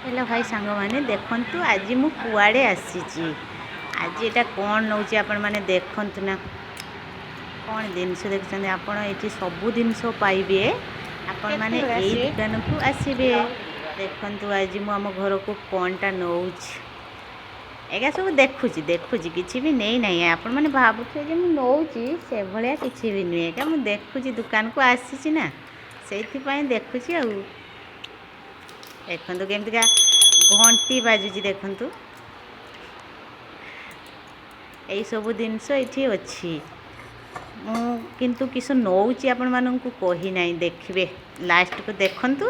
Hello भाई सांग मैंने देखु आज मु कुआड़े आसी आज यहाँ कौन नौ आपण मैंने देखु ना कौन जिनस देखते आपण ये सबू जिनस पाइबे आपण मैंने यही दुकान को आसबे देखु आज मु आम घर को कौनटा नौ एगा सब देखुची देखुची किसी भी नहीं ना आपण मैंने भावुए मुझे से भाया किसी भी नुहे क्या मुझे देखुची दुकान को आसी ना से देखुची आ देखु केमती घंटी बाजुची देखु यही सब जिनस ये अच्छी किंतु किस नौची आपण मानू कही ना देखिए लास्ट को देखु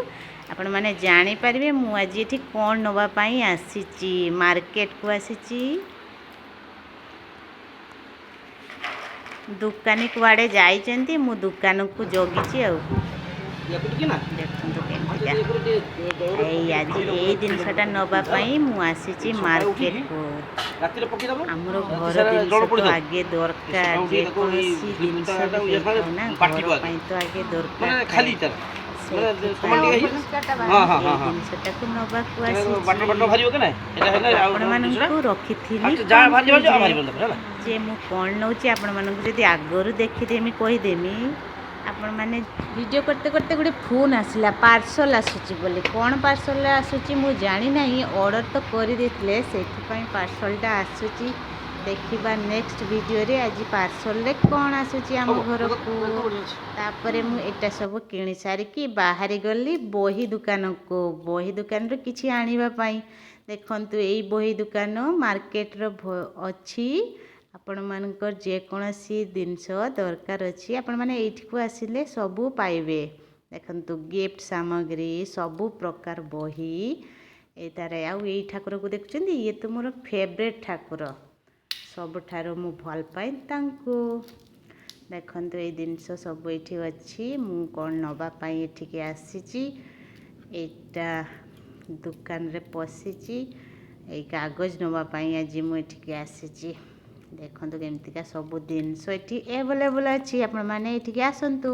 आपण मैंने जानीपारे मुझे ये कौन नापी आसी मार्केट को आसी दुकानी कुआड़े जाइए मु दुकान को जगिची देखु आज ये जिनसा नापी मुझे मार्केट को आमर घर जिन आगे दरकार जेकोसी जिनस ना घर तो आगे दरकार जिनसा को नवाक रखी जे मु कौन नौ आपण मानक आगरू देखीदेमी कहीदेमी आपण मैंने वीडियो करते करते गोटे फोन आसला पार्सल आसूची बोली कौन पार्सल आसूची मु जानी ना ऑर्डर तो कर देते से पार्सलटा आसूची देखा नेक्स्ट वीडियो रे आज पार्सल रे कौन आसूची आम घर को तापरे मु एटा सब किणी सारिकी बाहरी गली बही दुकान को बही दुकान रे किछि आनिबा पई देखंतु एई बही दुकान मार्केट रो अछि आपण मानकर जेकोसी जिनस दरकार अच्छी आपण मैंने ये आसिले सबू पाइबे देखंतु गिफ्ट सामग्री सबू प्रकार बही एटार आई ठाकुर को देखुं ये तो मोर फेवरेट ठाकुर सबुठार मु भल पाए देखंतु ये जिनस सब ये अच्छी मु कौन नापी एठिके आसी एटा दुकान रे पशिची ए कागज नापी आज मुझे आसी देखो केमतिका सब जिनस ये एभेलेबल अच्छी आपण मैंने ये आसतु।